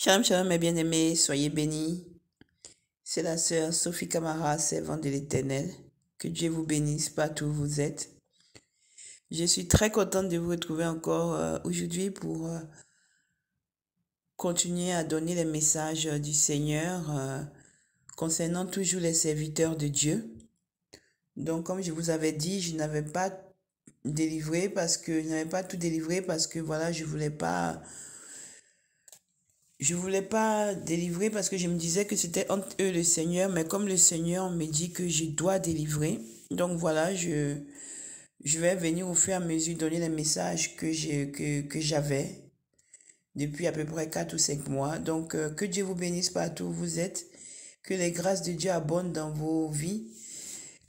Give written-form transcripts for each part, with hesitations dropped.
Shalom, shalom, mes bien-aimés, soyez bénis. C'est la sœur Sophie Camara, servante de l'Éternel. Que Dieu vous bénisse partout où vous êtes. Je suis très contente de vous retrouver encore aujourd'hui pour continuer à donner les messages du Seigneur concernant toujours les serviteurs de Dieu. Donc, comme je vous avais dit, je n'avais pas délivré parce que je n'avais pas tout délivré parce que voilà, je voulais pas délivrer parce que je me disais que c'était entre eux le Seigneur, mais comme le Seigneur me dit que je dois délivrer, donc voilà, je vais venir au fur et à mesure donner les messages que j'avais depuis à peu près 4 ou 5 mois. Donc, que Dieu vous bénisse partout où vous êtes, que les grâces de Dieu abondent dans vos vies,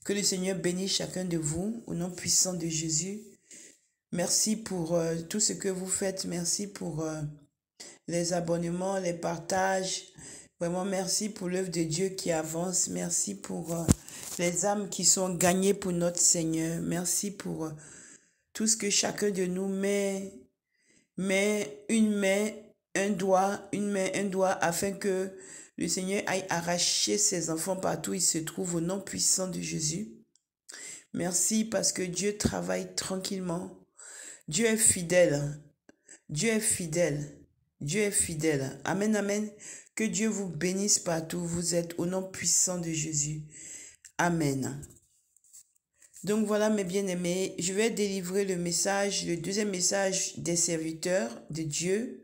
que le Seigneur bénisse chacun de vous au nom puissant de Jésus. Merci pour tout ce que vous faites, merci pour les abonnements, les partages. Vraiment, merci pour l'œuvre de Dieu qui avance. Merci pour les âmes qui sont gagnées pour notre Seigneur. Merci pour tout ce que chacun de nous met une main, un doigt, un doigt, afin que le Seigneur aille arracher ses enfants partout où ils se trouvent au nom puissant de Jésus. Merci parce que Dieu travaille tranquillement. Dieu est fidèle. Dieu est fidèle. Dieu est fidèle. Amen, amen. Que Dieu vous bénisse partout où vous êtes au nom puissant de Jésus. Amen. Donc voilà mes bien-aimés, je vais délivrer le message, le deuxième message des serviteurs de Dieu.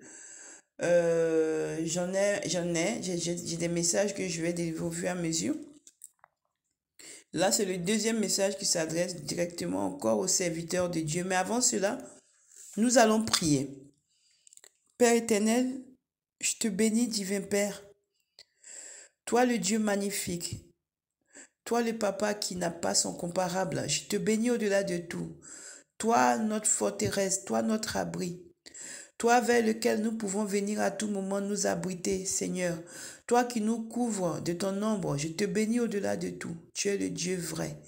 J'ai des messages que je vais délivrer au fur et à mesure. Là, c'est le deuxième message qui s'adresse directement encore aux serviteurs de Dieu. Mais avant cela, nous allons prier. Père éternel, je te bénis, divin Père. Toi, le Dieu magnifique. Toi, le Papa qui n'a pas son comparable. Je te bénis au-delà de tout. Toi, notre forteresse. Toi, notre abri. Toi, vers lequel nous pouvons venir à tout moment nous abriter, Seigneur. Toi qui nous couvres de ton ombre. Je te bénis au-delà de tout. Tu es le Dieu vrai.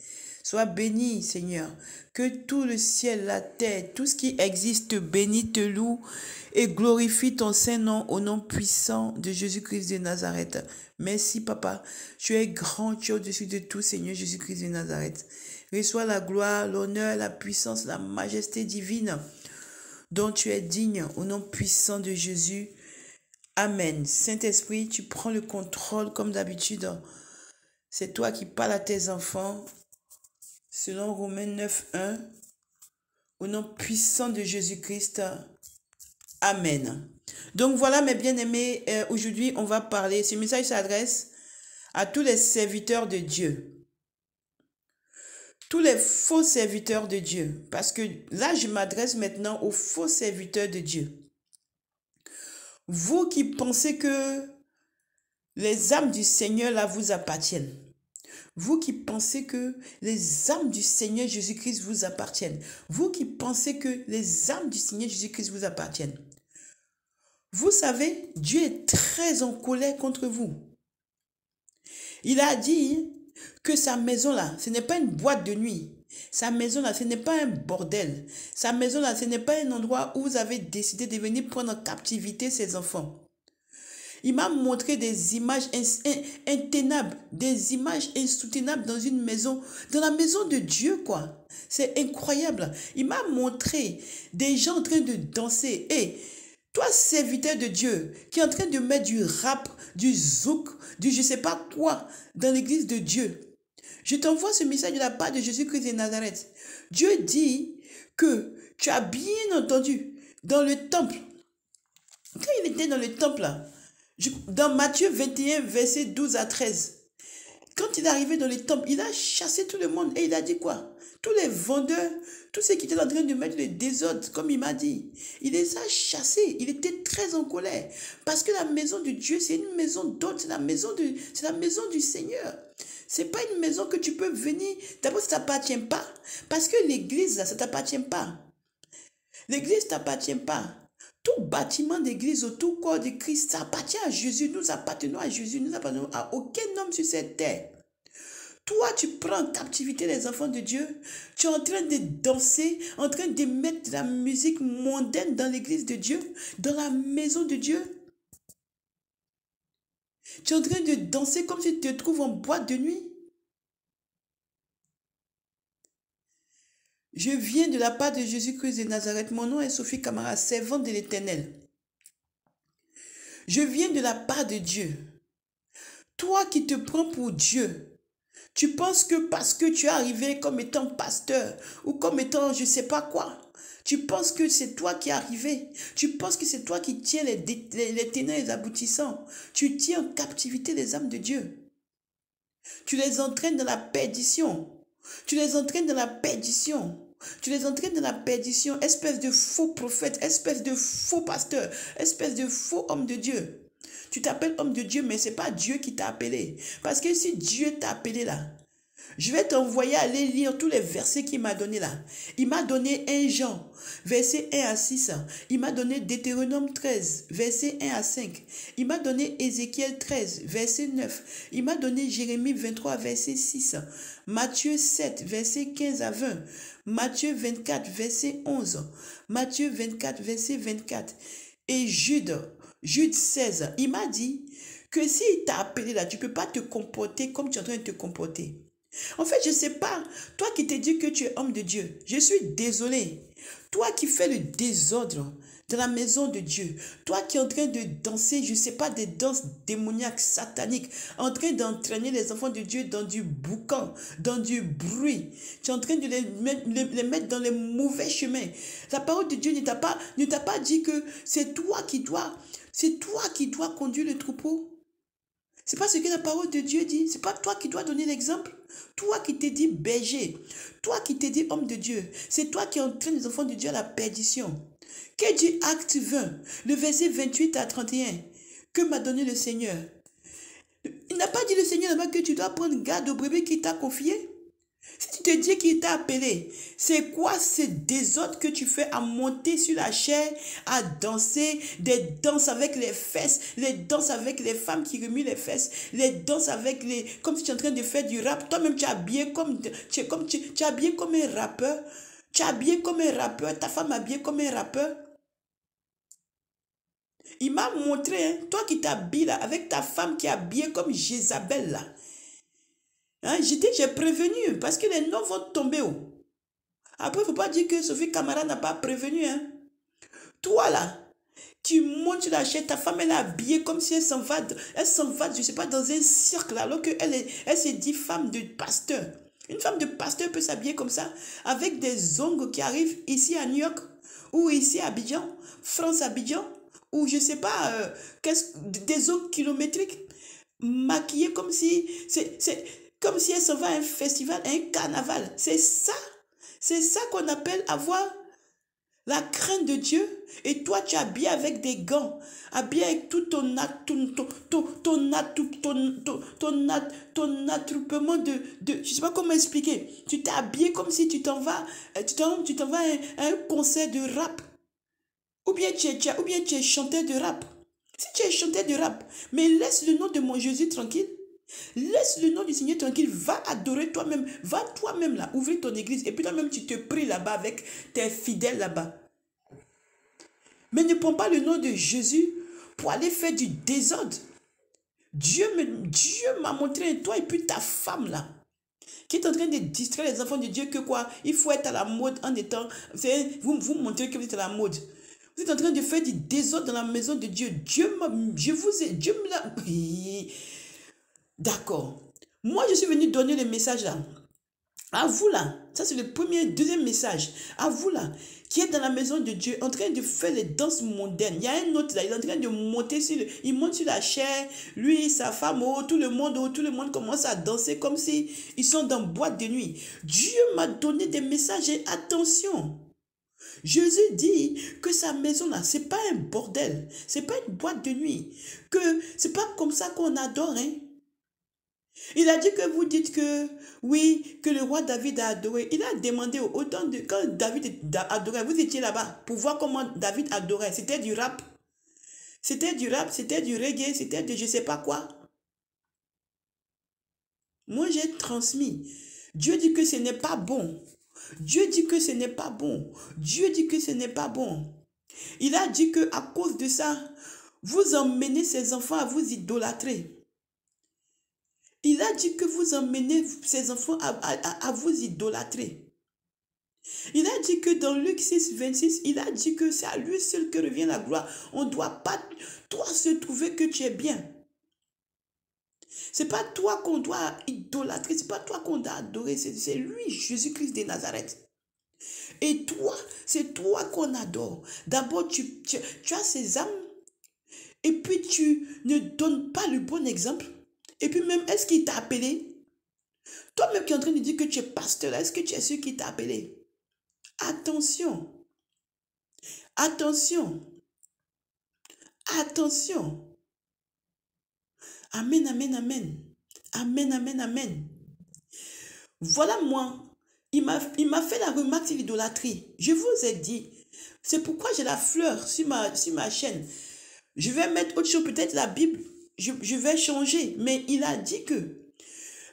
Sois béni, Seigneur. Que tout le ciel, la terre, tout ce qui existe te bénit, te loue et glorifie ton Saint-Nom au nom puissant de Jésus-Christ de Nazareth. Merci, Papa. Tu es grand, tu es au-dessus de tout, Seigneur Jésus-Christ de Nazareth. Reçois la gloire, l'honneur, la puissance, la majesté divine dont tu es digne au nom puissant de Jésus. Amen. Saint-Esprit, tu prends le contrôle comme d'habitude. C'est toi qui parles à tes enfants. Selon Romains 9:1, au nom puissant de Jésus-Christ. Amen. Donc voilà mes bien-aimés, aujourd'hui on va parler, ce message s'adresse à tous les serviteurs de Dieu. Tous les faux serviteurs de Dieu. Parce que là je m'adresse maintenant aux faux serviteurs de Dieu. Vous qui pensez que les âmes du Seigneur là vous appartiennent. Vous qui pensez que les âmes du Seigneur Jésus-Christ vous appartiennent. Vous qui pensez que les âmes du Seigneur Jésus-Christ vous appartiennent. Vous savez, Dieu est très en colère contre vous. Il a dit que sa maison là, ce n'est pas une boîte de nuit. Sa maison là, ce n'est pas un bordel. Sa maison là, ce n'est pas un endroit où vous avez décidé de venir prendre en captivité ses enfants. Il m'a montré des images intenables, des images insoutenables dans une maison, dans la maison de Dieu, quoi. C'est incroyable. Il m'a montré des gens en train de danser. Et toi, serviteur de Dieu, qui est en train de mettre du rap, du zouk, du je sais pas quoi dans l'église de Dieu, je t'envoie ce message de la part de Jésus-Christ de Nazareth. Dieu dit que tu as bien entendu dans le temple, quand il était dans le temple là, dans Matthieu 21, verset 12 à 13, quand il est arrivé dans le temple, il a chassé tout le monde et il a dit quoi? Tous les vendeurs, tous ceux qui étaient en train de mettre le désordre, comme il m'a dit, il les a chassés. Il était très en colère. Parce que la maison de Dieu, c'est une maison d'autre, c'est la maison du Seigneur. C'est pas une maison que tu peux venir. D'abord, ça ne t'appartient pas. Parce que l'église, là, ça ne t'appartient pas. L'église ne t'appartient pas. Tout bâtiment d'église ou tout corps de Christ, ça appartient à Jésus. Nous appartenons à Jésus. Nous n'appartenons à aucun homme sur cette terre. Toi, tu prends en captivité les enfants de Dieu. Tu es en train de danser, en train de mettre de la musique mondaine dans l'église de Dieu, dans la maison de Dieu. Tu es en train de danser comme si tu te trouves en boîte de nuit. Je viens de la part de Jésus-Christ de Nazareth. Mon nom est Sophie Camara, servante de l'Éternel. Je viens de la part de Dieu. Toi qui te prends pour Dieu, tu penses que parce que tu es arrivé comme étant pasteur ou comme étant je ne sais pas quoi, tu penses que c'est toi qui es arrivé. Tu penses que c'est toi qui tiens les tenants et les aboutissants. Tu tiens en captivité les âmes de Dieu. Tu les entraînes dans la perdition. Tu les entraînes dans la perdition. Tu les entraînes dans la perdition, espèce de faux prophète, espèce de faux pasteur, espèce de faux homme de Dieu. Tu t'appelles homme de Dieu, mais ce n'est pas Dieu qui t'a appelé. Parce que si Dieu t'a appelé là, je vais t'envoyer aller lire tous les versets qu'il m'a donné là. Il m'a donné 1 Jean, verset 1 à 6. Il m'a donné Deutéronome 13, verset 1 à 5. Il m'a donné Ézéchiel 13, verset 9. Il m'a donné Jérémie 23, verset 6. Matthieu 7, verset 15 à 20. Matthieu 24, verset 11. Matthieu 24, verset 24. Et Jude 16. Il m'a dit que s'il t'a appelé là, tu ne peux pas te comporter comme tu es en train de te comporter. En fait, je ne sais pas, toi qui te dis que tu es homme de Dieu, je suis désolé. Toi qui fais le désordre dans la maison de Dieu, toi qui es en train de danser, je ne sais pas, des danses démoniaques, sataniques, en train d'entraîner les enfants de Dieu dans du boucan, dans du bruit, tu es en train de les mettre dans les mauvais chemins. La parole de Dieu ne t'a pas dit que c'est toi qui dois conduire le troupeau. C'est pas ce que la parole de Dieu dit. C'est pas toi qui dois donner l'exemple. Toi qui t'es dit berger. Toi qui t'es dit homme de Dieu. C'est toi qui entraînes les enfants de Dieu à la perdition. Que dit Acte 20, le verset 28 à 31, que m'a donné le Seigneur? Il n'a pas dit le Seigneur là-bas que tu dois prendre garde au bébé qui t'a confié. Si tu te dis qu'il t'a appelé, c'est quoi ce désordre que tu fais à monter sur la chair, à danser, des danses avec les fesses, les danses avec les femmes qui remuent les fesses, les danses avec les... Comme si tu es en train de faire du rap. Toi-même, tu es habillé tu es habillé comme un rappeur. Tu es habillé comme un rappeur. Ta femme est habillée comme un rappeur. Il m'a montré, hein, toi qui t'habilles là, avec ta femme qui est habillée comme Jézabel là. Hein, j'ai prévenu parce que les noms vont tomber. Après, il ne faut pas dire que Sophie Camara n'a pas prévenu. Hein. Toi là, tu montes sur la chaise, ta femme elle est habillée comme si elle s'en va, je ne sais pas, dans un cirque là, alors elle s'est dit femme de pasteur. Une femme de pasteur peut s'habiller comme ça, avec des ongles qui arrivent ici à New York, ou ici à Abidjan, France Abidjan, ou je ne sais pas, des ongles kilométriques, maquillées comme si, comme si elle s'en va à un festival, à un carnaval. C'est ça qu'on appelle avoir la crainte de Dieu. Et toi, tu es habillé avec des gants, habillé avec tout ton attroupement je ne sais pas comment expliquer. Tu t'es habillé comme si tu t'en vas à un concert de rap. Ou bien tu es chanteur de rap. Si tu es chanteur de rap, mais laisse le nom de mon Jésus tranquille. Laisse le nom du Seigneur tranquille. Va adorer toi-même. Va toi-même là, ouvrir ton église. Et puis toi-même, tu te pries là-bas avec tes fidèles là-bas. Mais ne prends pas le nom de Jésus pour aller faire du désordre. Dieu m'a montré, toi et puis ta femme là, qui est en train de distraire les enfants de Dieu que quoi, il faut être à la mode en étant... Vous montrez que vous êtes à la mode. Vous êtes en train de faire du désordre dans la maison de Dieu. Dieu me l'a... D'accord. Moi, je suis venu donner le message là. À vous là, ça c'est le deuxième message. À vous là, qui êtes dans la maison de Dieu, en train de faire les danses mondaines. Il y a un autre là, il est en train de monter il monte sur la chair, lui, sa femme, tout le monde commence à danser comme si ils sont dans boîte de nuit. Dieu m'a donné des messages et attention. Jésus dit que sa maison là, c'est pas un bordel, c'est pas une boîte de nuit, que c'est pas comme ça qu'on adore, hein. Il a dit que vous dites que, oui, que le roi David a adoré. Il a demandé autant de... Quand David adorait, vous étiez là-bas pour voir comment David adorait. C'était du rap. C'était du rap, c'était du reggae, c'était de je ne sais pas quoi. Moi, j'ai transmis. Dieu dit que ce n'est pas bon. Dieu dit que ce n'est pas bon. Dieu dit que ce n'est pas bon. Il a dit que à cause de ça, vous emmenez ces enfants à vous idolâtrer. Il a dit que vous emmenez ses enfants à vous idolâtrer. Il a dit que dans Luc 6, 26, il a dit que c'est à lui seul que revient la gloire. On ne doit pas, toi, se trouver que tu es bien. C'est pas toi qu'on doit idolâtrer, c'est pas toi qu'on doit adorer, c'est lui, Jésus-Christ de Nazareth. Et toi, c'est toi qu'on adore. D'abord, tu as ces âmes, et puis tu ne donnes pas le bon exemple. Et puis même, est-ce qu'il t'a appelé? Toi-même qui es en train de dire que tu es pasteur, est-ce que tu es sûr qu'il t'a appelé? Attention, attention, attention. Amen, amen, amen. Amen, amen, amen. Voilà moi. Il m'a fait la remarque sur l'idolâtrie. Je vous ai dit. C'est pourquoi j'ai la fleur sur ma chaîne. Je vais mettre autre chose, peut-être la Bible. Je vais changer. Mais il a dit que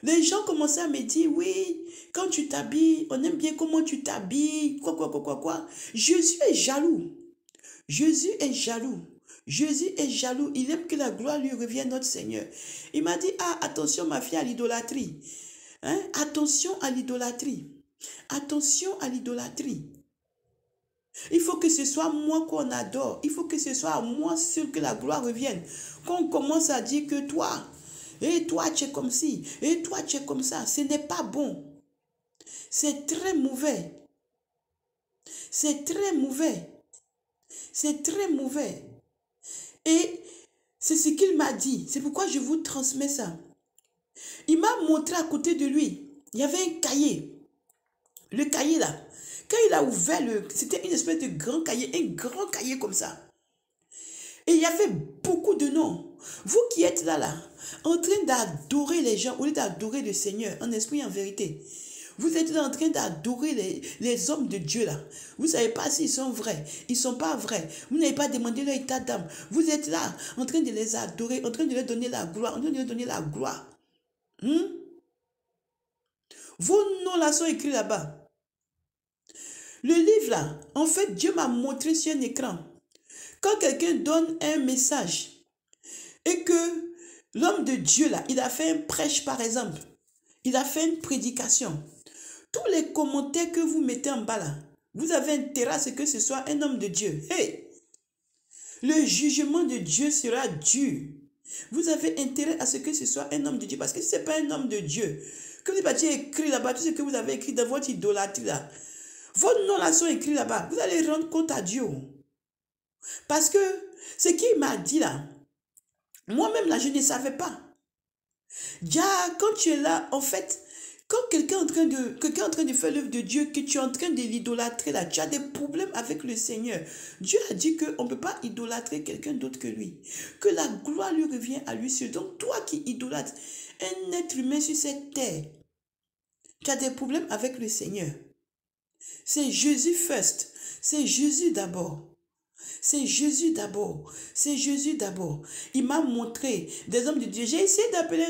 les gens commençaient à me dire, oui, quand tu t'habilles, on aime bien comment tu t'habilles, quoi. Jésus est jaloux. Jésus est jaloux. Jésus est jaloux. Il aime que la gloire lui revienne, notre Seigneur. Il m'a dit, ah, attention ma fille à l'idolâtrie. Hein? Attention à l'idolâtrie. Attention à l'idolâtrie. Il faut que ce soit moi qu'on adore. Il faut que ce soit à moi seul que la gloire revienne. Qu'on commence à dire que toi, et toi tu es comme ci, et toi tu es comme ça. Ce n'est pas bon. C'est très mauvais. C'est très mauvais. C'est très mauvais. Et c'est ce qu'il m'a dit. C'est pourquoi je vous transmets ça. Il m'a montré à côté de lui. Il y avait un cahier. Le cahier là. Quand il a ouvert c'était une espèce de grand cahier. Un grand cahier comme ça. Et il y avait beaucoup de noms. Vous qui êtes là, en train d'adorer les gens, au lieu d'adorer le Seigneur, en esprit et en vérité. Vous êtes là en train d'adorer les hommes de Dieu là. Vous ne savez pas s'ils sont vrais. Ils ne sont pas vrais. Vous n'avez pas demandé leur état d'âme. Vous êtes là en train de les adorer, en train de leur donner la gloire, en train de leur donner la gloire. Vos noms là sont écrits là-bas. Le livre là, en fait, Dieu m'a montré sur un écran. Quand quelqu'un donne un message et que l'homme de Dieu là, il a fait un prêche par exemple, il a fait une prédication. Tous les commentaires que vous mettez en bas là, vous avez intérêt à ce que ce soit un homme de Dieu. Hey! Le jugement de Dieu sera dur. Vous avez intérêt à ce que ce soit un homme de Dieu. Parce que si ce n'est pas un homme de Dieu, que vous avez écrit là-bas, tout ce que vous avez écrit dans votre idolâtrie là, vos noms là sont écrits là-bas. Vous allez rendre compte à Dieu. Parce que ce qu'il m'a dit là, moi-même là, je ne savais pas. Quand tu es là, en fait, quand quelqu'un est en train de faire l'œuvre de Dieu, que tu es en train de l'idolâtrer là, tu as des problèmes avec le Seigneur. Dieu a dit qu'on ne peut pas idolâtrer quelqu'un d'autre que lui. Que la gloire lui revient à lui seul. Donc toi qui idolâtres un être humain sur cette terre, tu as des problèmes avec le Seigneur. C'est Jésus first. C'est Jésus d'abord. C'est Jésus d'abord. C'est Jésus d'abord. Il m'a montré des hommes de Dieu. J'ai essayé d'appeler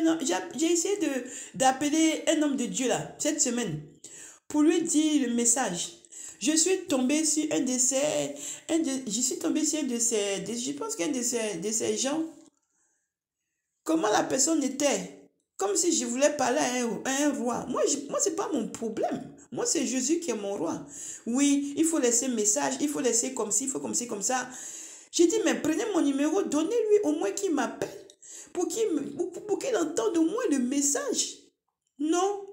un homme de Dieu là, cette semaine, pour lui dire le message. Je suis tombé sur je pense qu'un de ces gens, comment la personne était, comme si je voulais parler à un roi. Moi, c'est pas mon problème. Moi, c'est Jésus qui est mon roi. Oui, il faut laisser un message, il faut laisser comme ci, il faut comme ci, comme ça. J'ai dit, mais prenez mon numéro, donnez-lui au moins qu'il m'appelle pour qu'il entende au moins le message. Non.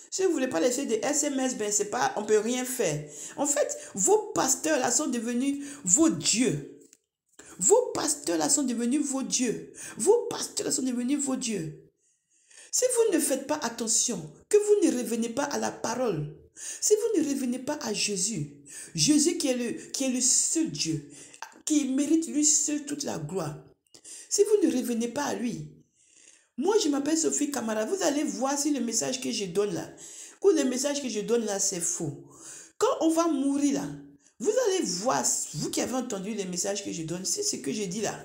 Si vous ne voulez pas laisser des SMS, ben c'est pas, on ne peut rien faire. En fait, vos pasteurs là sont devenus vos dieux. Vos pasteurs là sont devenus vos dieux. Vos pasteurs là sont devenus vos dieux. Si vous ne faites pas attention, que vous ne revenez pas à la parole, si vous ne revenez pas à Jésus, Jésus qui est le seul Dieu, qui mérite lui seul toute la gloire, si vous ne revenez pas à lui, moi je m'appelle Sophie Camara, vous allez voir si le message que je donne là, ou le message que je donne là c'est faux. Quand on va mourir là, vous allez voir, vous qui avez entendu les messages que je donne, si ce que je dis là,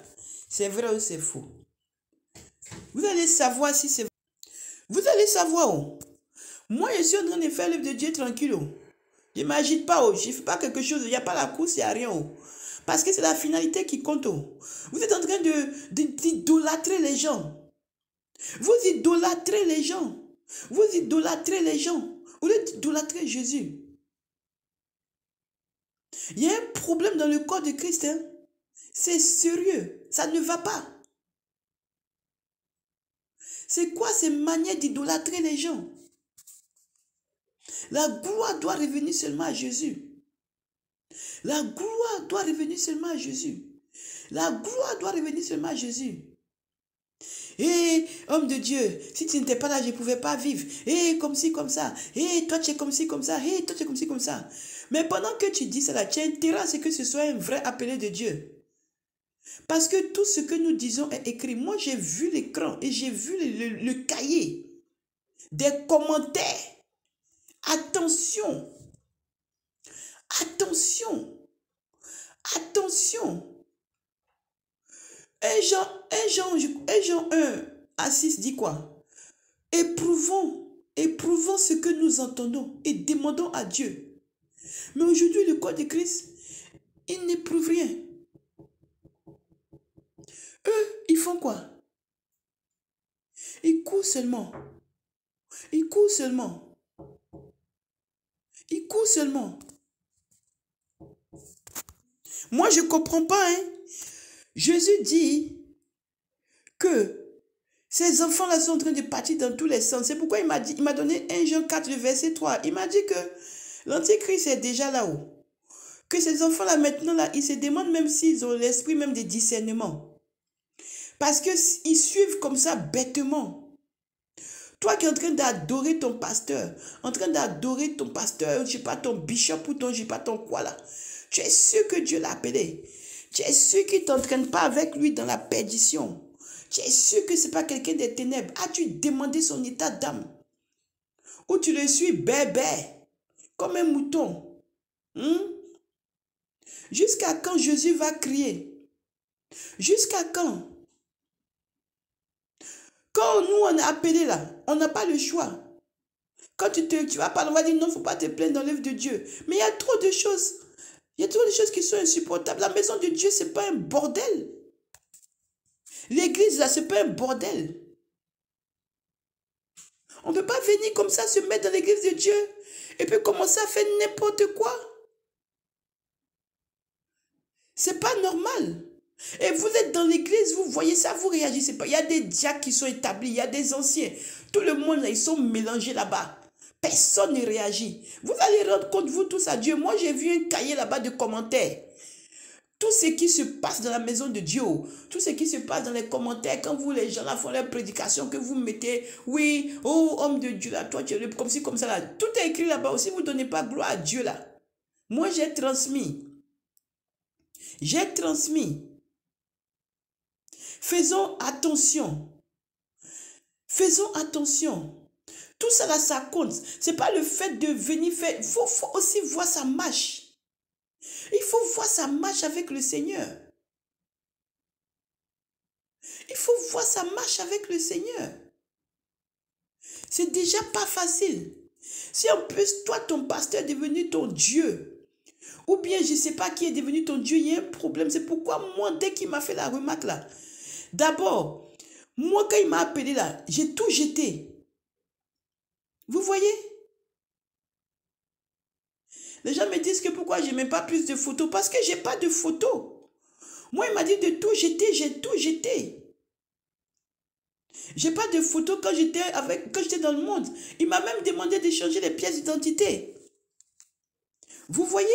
c'est vrai ou c'est faux. Vous allez savoir si c'est vrai. Vous allez savoir. Oh. Moi, je suis en train de faire l'œuvre de Dieu tranquille. Oh. Je ne m'agite pas. Oh. Je ne fais pas quelque chose. Il n'y a pas la course, il n'y a rien. Oh. Parce que c'est la finalité qui compte. Oh. Vous êtes en train d'idolâtrer les gens. Vous idolâtrez les gens. Vous idolâtrez les gens. Au lieu d'idolâtrer Jésus. Il y a un problème dans le corps de Christ. Hein? C'est sérieux. Ça ne va pas. C'est quoi ces manières d'idolâtrer les gens? La gloire doit revenir seulement à Jésus. La gloire doit revenir seulement à Jésus. La gloire doit revenir seulement à Jésus. Et homme de Dieu, si tu n'étais pas là, je ne pouvais pas vivre. Et comme ci, comme ça. Et toi, tu es comme ci, comme ça. Et toi, tu es comme ci, comme ça. Mais pendant que tu dis cela, tu as intérêt à ce que ce soit un vrai appelé de Dieu. Parce que tout ce que nous disons est écrit. Moi, j'ai vu l'écran et j'ai vu le cahier des commentaires. Attention. Attention. Attention. 1 Jean 1 à 6 dit quoi? Éprouvons ce que nous entendons et demandons à Dieu. Mais aujourd'hui, le corps de Christ, il n'éprouve rien. Eux, ils font quoi? Ils courent seulement. Ils courent seulement. Ils courent seulement. Moi, je ne comprends pas. Hein? Jésus dit que ces enfants-là sont en train de partir dans tous les sens. C'est pourquoi il m'a donné 1 Jean 4, le verset 3. Il m'a dit que l'Antichrist est déjà là-haut. Que ces enfants-là, maintenant, là, ils se demandent même s'ils ont l'esprit même de discernement. Parce qu'ils suivent comme ça bêtement. Toi qui es en train d'adorer ton pasteur, je ne sais pas, ton bishop ou ton, je sais pas, ton quoi là. Tu es sûr que Dieu l'a appelé. Tu es sûr qu'il ne t'entraîne pas avec lui dans la perdition. Tu es sûr que ce n'est pas quelqu'un des ténèbres. As-tu demandé son état d'âme? Ou tu le suis bébé, comme un mouton? Jusqu'à quand Jésus va crier? Jusqu'à quand? Quand nous on est appelés là, on n'a pas le choix. Quand tu vas parler, on va dire non, il ne faut pas te plaindre dans l'œuvre de Dieu. Mais il y a trop de choses. Il y a trop de choses qui sont insupportables. La maison de Dieu, ce n'est pas un bordel. L'église là, ce n'est pas un bordel. On ne peut pas venir comme ça se mettre dans l'église de Dieu et puis commencer à faire n'importe quoi. C'est pas normal. Et vous êtes dans l'église, vous voyez ça, vous réagissez pas. Il y a des diacres qui sont établis, il y a des anciens. Tout le monde, là, ils sont mélangés là-bas. Personne ne réagit. Vous allez rendre compte, vous tous, à Dieu. Moi, j'ai vu un cahier là-bas de commentaires. Tout ce qui se passe dans la maison de Dieu, tout ce qui se passe dans les commentaires, quand vous, les gens là, font leur prédication, que vous mettez, oui, oh, homme de Dieu là, toi, tu es comme ci, comme ça là. Tout est écrit là-bas aussi, vous ne donnez pas gloire à Dieu là. Moi, j'ai transmis. J'ai transmis. Faisons attention. Faisons attention. Tout ça là, ça compte. Ce n'est pas le fait de venir faire. Il faut aussi voir sa marche. Il faut voir sa marche avec le Seigneur. Il faut voir sa marche avec le Seigneur. C'est déjà pas facile. Si en plus, toi, ton pasteur est devenu ton Dieu, ou bien je ne sais pas qui est devenu ton Dieu, il y a un problème. C'est pourquoi moi, dès qu'il m'a fait la remarque là, d'abord, moi, quand il m'a appelé là, j'ai tout jeté. Vous voyez? Les gens me disent que pourquoi je n'ai pas plus de photos. Parce que je n'ai pas de photos. Moi, il m'a dit de tout jeter, j'ai tout jeté. Je n'ai pas de photos quand j'étais dans le monde. Il m'a même demandé de changer les pièces d'identité. Vous voyez?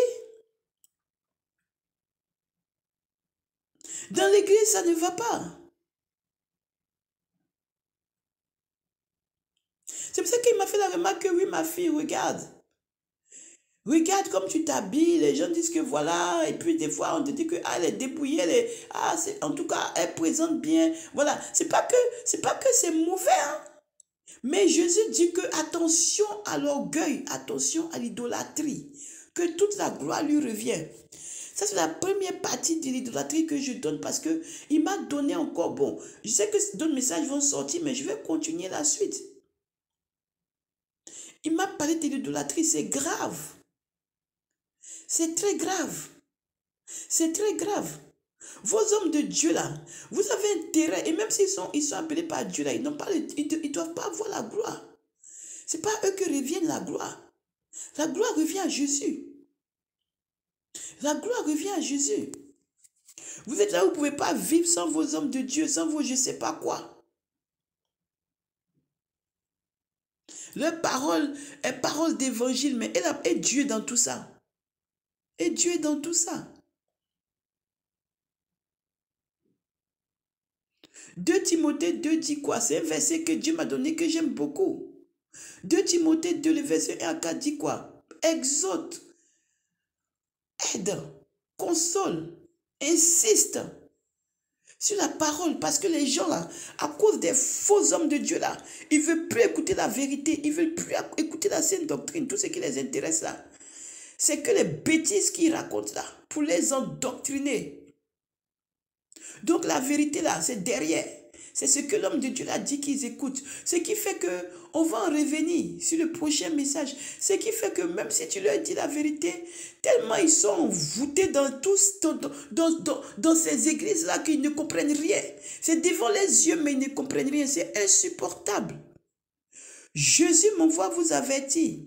Dans l'église, ça ne va pas. C'est pour ça qu'il m'a fait la remarque que oui, ma fille, regarde. Regarde comme tu t'habilles, les gens disent que voilà, et puis des fois on te dit que elle est dépouillée, en tout cas elle présente bien, voilà. C'est pas que c'est mauvais, hein. Mais Jésus dit que attention à l'orgueil, attention à l'idolâtrie, que toute la gloire lui revient. Ça c'est la première partie de l'idolâtrie que je donne parce que il m'a donné encore, bon, je sais que d'autres messages vont sortir, mais je vais continuer la suite. Il m'a parlé de l'idolâtrie, c'est grave. C'est très grave. C'est très grave. Vos hommes de Dieu là, vous avez intérêt, et même s'ils sont appelés par Dieu là, ils ne doivent pas avoir la gloire. Ce n'est pas eux que revient la gloire. La gloire revient à Jésus. La gloire revient à Jésus. Vous êtes là, vous ne pouvez pas vivre sans vos hommes de Dieu, sans vos je ne sais pas quoi. Leur parole est parole d'évangile, mais et Dieu dans tout ça. Et Dieu est dans tout ça. 2 Timothée 2 dit quoi? C'est un verset que Dieu m'a donné que j'aime beaucoup. 2 Timothée 2, le verset 1 à 4 dit quoi? Exhorte, aide, console, insiste sur la parole, parce que les gens là, à cause des faux hommes de Dieu là, ils ne veulent plus écouter la vérité, ils ne veulent plus écouter la sainte doctrine, tout ce qui les intéresse là. C'est que les bêtises qu'ils racontent là, pour les endoctriner. Donc la vérité là, c'est derrière. C'est ce que l'homme de Dieu a dit qu'ils écoutent. Ce qui fait que on va en revenir sur le prochain message. Ce qui fait que même si tu leur dis la vérité, tellement ils sont envoûtés dans ces églises-là qu'ils ne comprennent rien. C'est devant les yeux, mais ils ne comprennent rien. C'est insupportable. Jésus m'envoie vous avertir.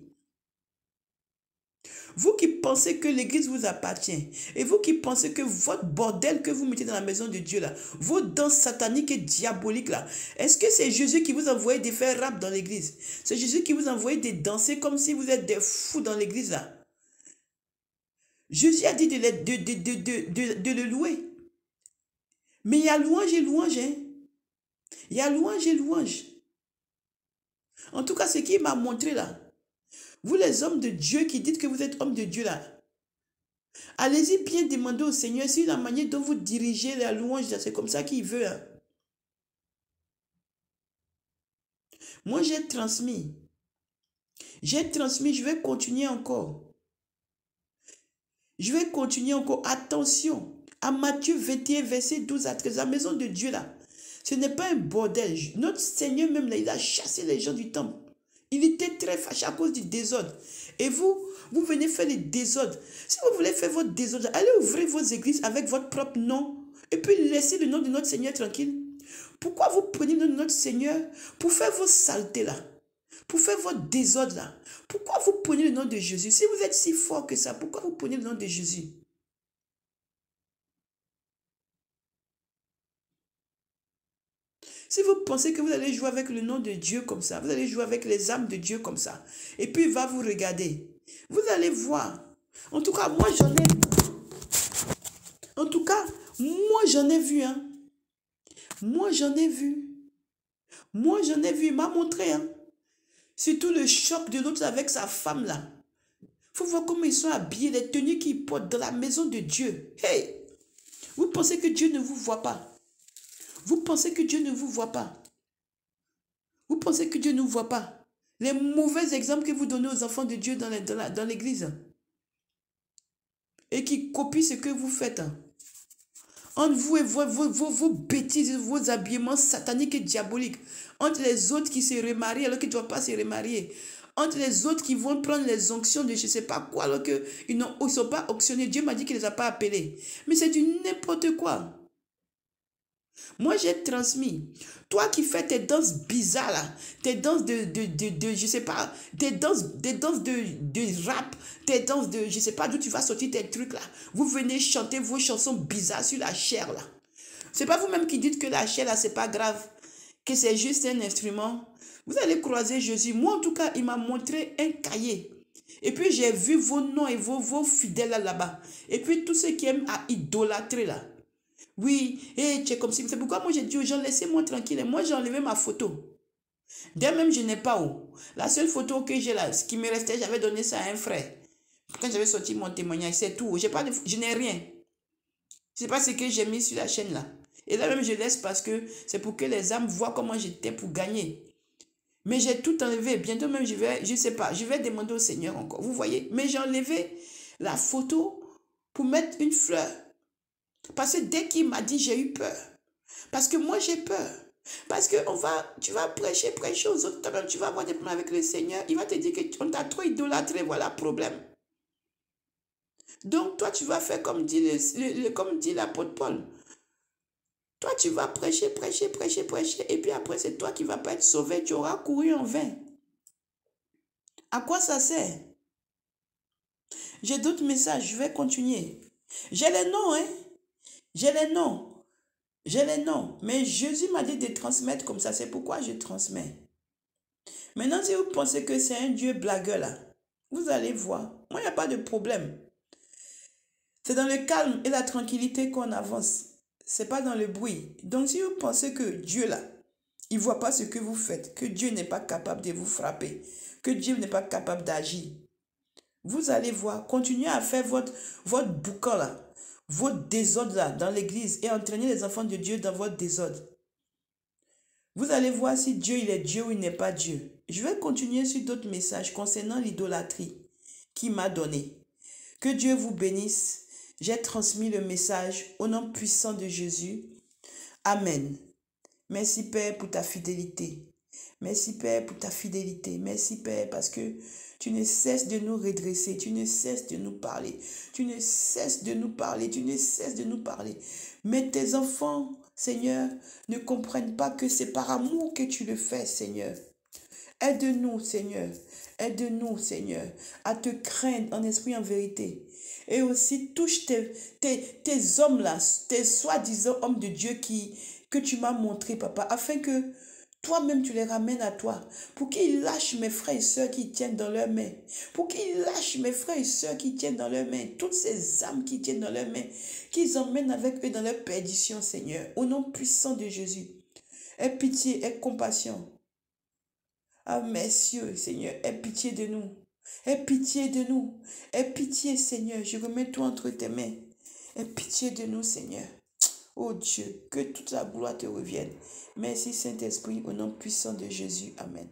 Vous qui pensez que l'église vous appartient, et vous qui pensez que votre bordel que vous mettez dans la maison de Dieu là, vos danses sataniques et diaboliques là, est-ce que c'est Jésus qui vous envoie de faire rap dans l'église? C'est Jésus qui vous envoie de danser comme si vous êtes des fous dans l'église là? Jésus a dit de le louer. Mais il y a louange et louange. Hein? Il y a louange et louange. En tout cas, ce qu'il m'a montré là, vous les hommes de Dieu qui dites que vous êtes hommes de Dieu là, allez-y bien demander au Seigneur si la manière dont vous dirigez la louange, c'est comme ça qu'il veut. Hein. Moi, j'ai transmis. Je vais continuer encore. Je vais continuer encore. Attention, à Matthieu 21, verset 12 à 13, la maison de Dieu là, ce n'est pas un bordel. Notre Seigneur même là, il a chassé les gens du temple. Il était très fâché à cause du désordre. Et vous venez faire le désordre. Si vous voulez faire votre désordre, allez ouvrir vos églises avec votre propre nom. Et puis laissez le nom de notre Seigneur tranquille. Pourquoi vous prenez le nom de notre Seigneur pour faire vos saletés là? Pour faire votre désordre là? Pourquoi vous prenez le nom de Jésus? Si vous êtes si fort que ça, pourquoi vous prenez le nom de Jésus? Si vous pensez que vous allez jouer avec le nom de Dieu comme ça, vous allez jouer avec les âmes de Dieu comme ça, et puis il va vous regarder, vous allez voir. En tout cas, moi j'en ai vu, hein. Moi j'en ai vu. Moi j'en ai vu, il m'a montré, hein. Surtout le choc de l'autre avec sa femme là. Faut voir comment ils sont habillés, les tenues qu'ils portent dans la maison de Dieu. Hey! Vous pensez que Dieu ne vous voit pas? Vous pensez que Dieu ne vous voit pas? Vous pensez que Dieu ne vous voit pas? Les mauvais exemples que vous donnez aux enfants de Dieu dans l'église. Et qui copient ce que vous faites. Entre vous et vos bêtises, vos habillements sataniques et diaboliques. Entre les autres qui se remarient alors qu'ils ne doivent pas se remarier. Entre les autres qui vont prendre les onctions de je ne sais pas quoi alors qu'ils ne sont pas onctionnés. Dieu m'a dit qu'il ne les a pas appelés. Mais c'est du n'importe quoi. Moi, j'ai transmis. Toi qui fais tes danses bizarres là, tes danses je sais pas, tes danses de rap, tes danses de, je sais pas d'où tu vas sortir tes trucs là. Vous venez chanter vos chansons bizarres sur la chair là. C'est pas vous-même qui dites que la chair là, c'est pas grave, que c'est juste un instrument. Vous allez croiser Jésus. Moi, en tout cas, il m'a montré un cahier. Et puis, j'ai vu vos noms et vos fidèles là-bas. Et puis, tous ceux qui aiment à idolâtrer là. Oui, et tu es comme si. C'est pourquoi moi j'ai dit aux gens, laissez-moi tranquille. Moi j'ai enlevé ma photo. Dès même, je n'ai pas où. La seule photo que j'ai là, ce qui me restait, j'avais donné ça à un frère. Quand j'avais sorti mon témoignage, c'est tout. Je n'ai rien. Je sais pas ce que j'ai mis sur la chaîne là. Et là même, je laisse parce que c'est pour que les âmes voient comment j'étais pour gagner. Mais j'ai tout enlevé. Bientôt même, je sais pas, je vais demander au Seigneur encore. Vous voyez? Mais j'ai enlevé la photo pour mettre une fleur. Parce que dès qu'il m'a dit, j'ai eu peur. Parce que moi, j'ai peur. Parce que tu vas prêcher aux autres. Toi-même, tu vas avoir des problèmes avec le Seigneur. Il va te dire qu'on t'a trop idolâtré. Voilà le problème. Donc, toi, tu vas faire comme dit l'apôtre Paul. Toi, tu vas prêcher, prêcher, prêcher, prêcher. Et puis après, c'est toi qui ne vas pas être sauvé. Tu auras couru en vain. À quoi ça sert? J'ai d'autres messages. Je vais continuer. J'ai les noms, hein. J'ai les noms. J'ai les noms. Mais Jésus m'a dit de transmettre comme ça. C'est pourquoi je transmets. Maintenant, si vous pensez que c'est un Dieu blagueur là, vous allez voir. Moi, il n'y a pas de problème. C'est dans le calme et la tranquillité qu'on avance. C'est pas dans le bruit. Donc, si vous pensez que Dieu là, il ne voit pas ce que vous faites, que Dieu n'est pas capable de vous frapper, que Dieu n'est pas capable d'agir, vous allez voir, continuez à faire votre boucan là, votre désordre là dans l'église et entraîner les enfants de Dieu dans votre désordre. Vous allez voir si Dieu il est Dieu ou il n'est pas Dieu. Je vais continuer sur d'autres messages concernant l'idolâtrie qu'il m'a donné. Que Dieu vous bénisse. J'ai transmis le message au nom puissant de Jésus. Amen. Merci Père pour ta fidélité. Merci Père pour ta fidélité. Merci Père parce que tu ne cesses de nous redresser. Tu ne cesses de nous parler. Tu ne cesses de nous parler. Tu ne cesses de nous parler. Mais tes enfants, Seigneur, ne comprennent pas que c'est par amour que tu le fais, Seigneur. Aide-nous, Seigneur. Aide-nous, Seigneur, à te craindre en esprit, en vérité. Et aussi, touche tes hommes-là, tes soi-disant hommes de Dieu que tu m'as montré, Papa, afin que toi-même, tu les ramènes à toi. Pour qu'ils lâchent mes frères et sœurs qui tiennent dans leurs mains. Pour qu'ils lâchent mes frères et sœurs qui tiennent dans leurs mains. Toutes ces âmes qui tiennent dans leurs mains. Qu'ils emmènent avec eux dans leur perdition, Seigneur. Au nom puissant de Jésus. Aie pitié, aie compassion. Ah, messieurs, Seigneur, aie pitié de nous. Aie pitié de nous. Aie pitié, Seigneur. Je remets tout entre tes mains. Aie pitié de nous, Seigneur. Oh Dieu, que toute la gloire te revienne. Merci Saint-Esprit, au nom puissant de Jésus. Amen.